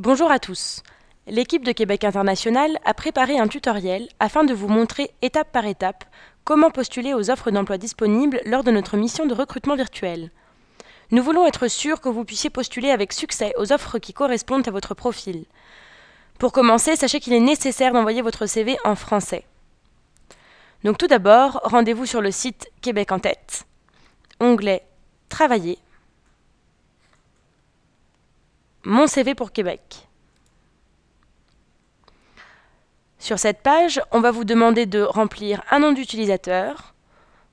Bonjour à tous. L'équipe de Québec International a préparé un tutoriel afin de vous montrer étape par étape comment postuler aux offres d'emploi disponibles lors de notre mission de recrutement virtuel. Nous voulons être sûrs que vous puissiez postuler avec succès aux offres qui correspondent à votre profil. Pour commencer, sachez qu'il est nécessaire d'envoyer votre CV en français. Donc tout d'abord, rendez-vous sur le site Québec en tête, onglet Travailler, Mon CV pour Québec. Sur cette page, on va vous demander de remplir un nom d'utilisateur,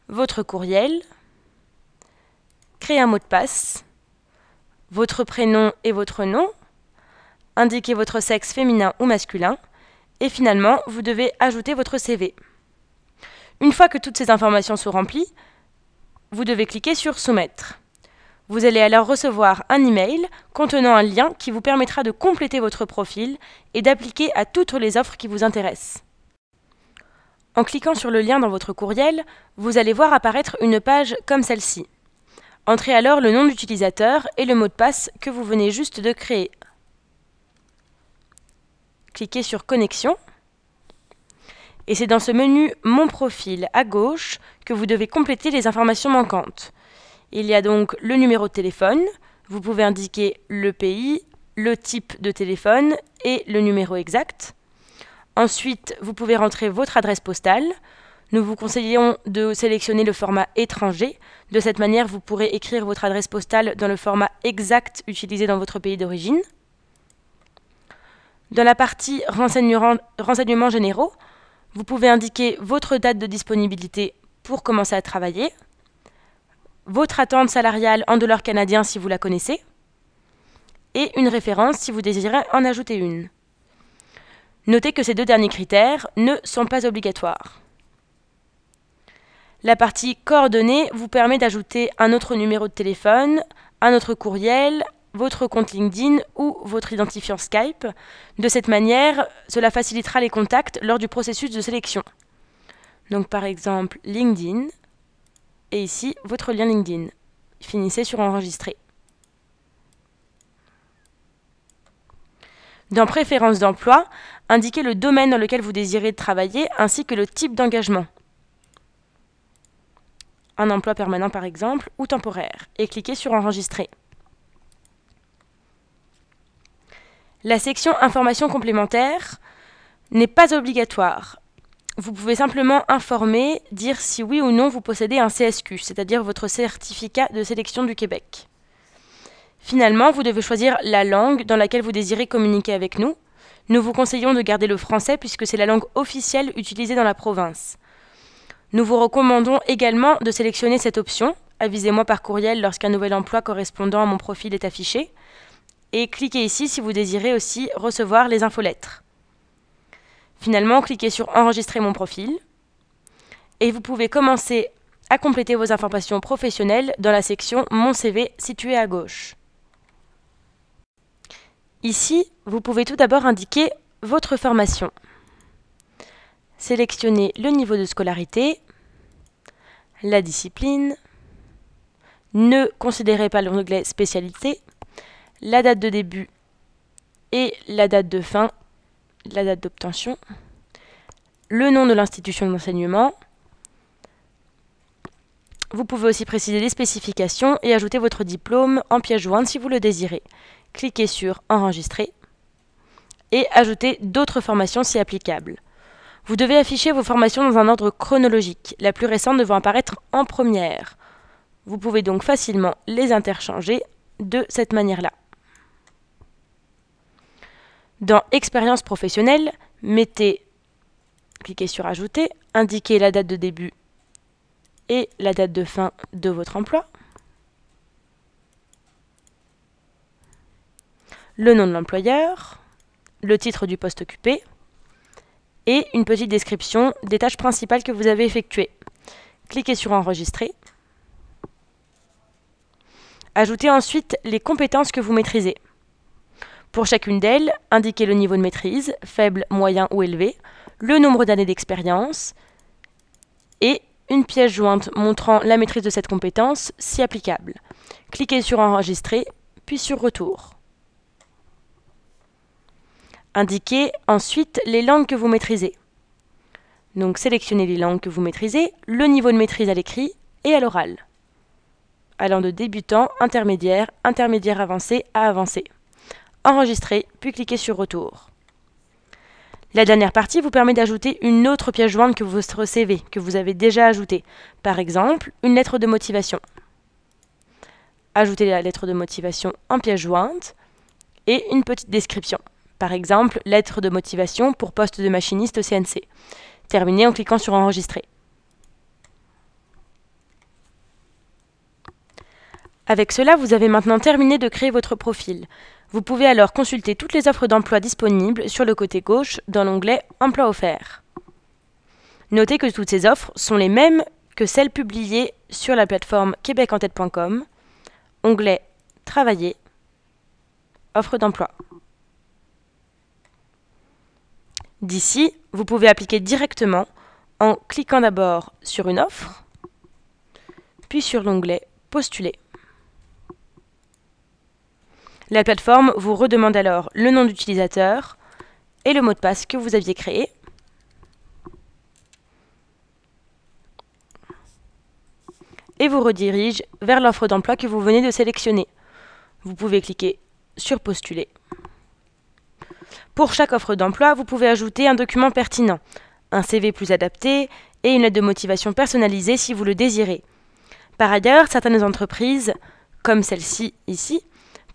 votre courriel, créer un mot de passe, votre prénom et votre nom, indiquer votre sexe féminin ou masculin, et finalement, vous devez ajouter votre CV. Une fois que toutes ces informations sont remplies, vous devez cliquer sur Soumettre. Vous allez alors recevoir un email contenant un lien qui vous permettra de compléter votre profil et d'appliquer à toutes les offres qui vous intéressent. En cliquant sur le lien dans votre courriel, vous allez voir apparaître une page comme celle-ci. Entrez alors le nom d'utilisateur et le mot de passe que vous venez juste de créer. Cliquez sur Connexion. Et c'est dans ce menu Mon profil à gauche que vous devez compléter les informations manquantes. Il y a donc le numéro de téléphone, vous pouvez indiquer le pays, le type de téléphone et le numéro exact. Ensuite, vous pouvez rentrer votre adresse postale. Nous vous conseillons de sélectionner le format étranger. De cette manière, vous pourrez écrire votre adresse postale dans le format exact utilisé dans votre pays d'origine. Dans la partie renseignements généraux, vous pouvez indiquer votre date de disponibilité pour commencer à travailler, votre attente salariale en dollars canadiens si vous la connaissez, et une référence si vous désirez en ajouter une. Notez que ces deux derniers critères ne sont pas obligatoires. La partie coordonnées vous permet d'ajouter un autre numéro de téléphone, un autre courriel, votre compte LinkedIn ou votre identifiant Skype. De cette manière, cela facilitera les contacts lors du processus de sélection. Donc par exemple LinkedIn, et ici votre lien LinkedIn. Finissez sur Enregistrer. Dans Préférences d'emploi, indiquez le domaine dans lequel vous désirez travailler ainsi que le type d'engagement. Un emploi permanent par exemple, ou temporaire, et cliquez sur Enregistrer. La section Informations complémentaires n'est pas obligatoire. Vous pouvez simplement informer, dire si oui ou non vous possédez un CSQ, c'est-à-dire votre certificat de sélection du Québec. Finalement, vous devez choisir la langue dans laquelle vous désirez communiquer avec nous. Nous vous conseillons de garder le français puisque c'est la langue officielle utilisée dans la province. Nous vous recommandons également de sélectionner cette option, avisez-moi par courriel lorsqu'un nouvel emploi correspondant à mon profil est affiché, et cliquez ici si vous désirez aussi recevoir les infolettres. Finalement, cliquez sur Enregistrer mon profil, et vous pouvez commencer à compléter vos informations professionnelles dans la section Mon CV située à gauche. Ici, vous pouvez tout d'abord indiquer votre formation. Sélectionnez le niveau de scolarité, la discipline, ne considérez pas l'onglet spécialité, la date de début et la date de fin, la date d'obtention, le nom de l'institution d'enseignement. Vous pouvez aussi préciser les spécifications et ajouter votre diplôme en pièce jointe si vous le désirez. Cliquez sur Enregistrer et ajoutez d'autres formations si applicable. Vous devez afficher vos formations dans un ordre chronologique, la plus récente devant apparaître en première. Vous pouvez donc facilement les interchanger de cette manière-là. Dans Expérience professionnelle, cliquez sur Ajouter, indiquez la date de début et la date de fin de votre emploi, le nom de l'employeur, le titre du poste occupé et une petite description des tâches principales que vous avez effectuées. Cliquez sur Enregistrer. Ajoutez ensuite les compétences que vous maîtrisez. Pour chacune d'elles, indiquez le niveau de maîtrise, faible, moyen ou élevé, le nombre d'années d'expérience et une pièce jointe montrant la maîtrise de cette compétence, si applicable. Cliquez sur Enregistrer, puis sur Retour. Indiquez ensuite les langues que vous maîtrisez. Donc sélectionnez les langues que vous maîtrisez, le niveau de maîtrise à l'écrit et à l'oral, allant de débutant, intermédiaire, intermédiaire avancé à avancé. Enregistrez, puis cliquez sur Retour. La dernière partie vous permet d'ajouter une autre pièce jointe que votre CV, que vous avez déjà ajouté. Par exemple, une lettre de motivation. Ajoutez la lettre de motivation en pièce jointe et une petite description. Par exemple, lettre de motivation pour poste de machiniste au CNC. Terminez en cliquant sur Enregistrer. Avec cela, vous avez maintenant terminé de créer votre profil. Vous pouvez alors consulter toutes les offres d'emploi disponibles sur le côté gauche dans l'onglet Emploi offert. Notez que toutes ces offres sont les mêmes que celles publiées sur la plateforme québecenTête.com, onglet Travailler, offre d'emploi. D'ici, vous pouvez appliquer directement en cliquant d'abord sur une offre, puis sur l'onglet Postuler. La plateforme vous redemande alors le nom d'utilisateur et le mot de passe que vous aviez créé. Et vous redirige vers l'offre d'emploi que vous venez de sélectionner. Vous pouvez cliquer sur Postuler. Pour chaque offre d'emploi, vous pouvez ajouter un document pertinent, un CV plus adapté et une lettre de motivation personnalisée si vous le désirez. Par ailleurs, certaines entreprises, comme celle-ci ici,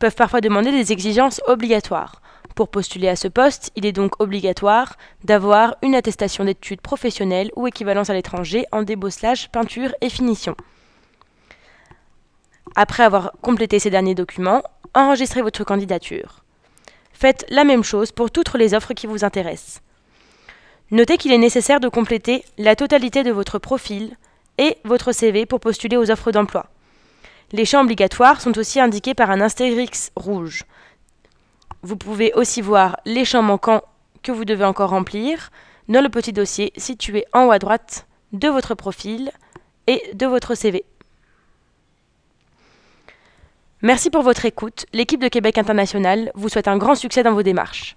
peuvent parfois demander des exigences obligatoires. Pour postuler à ce poste, il est donc obligatoire d'avoir une attestation d'études professionnelles ou équivalence à l'étranger en débosselage, peinture et finition. Après avoir complété ces derniers documents, enregistrez votre candidature. Faites la même chose pour toutes les offres qui vous intéressent. Notez qu'il est nécessaire de compléter la totalité de votre profil et votre CV pour postuler aux offres d'emploi. Les champs obligatoires sont aussi indiqués par un astérisque rouge. Vous pouvez aussi voir les champs manquants que vous devez encore remplir dans le petit dossier situé en haut à droite de votre profil et de votre CV. Merci pour votre écoute. L'équipe de Québec International vous souhaite un grand succès dans vos démarches.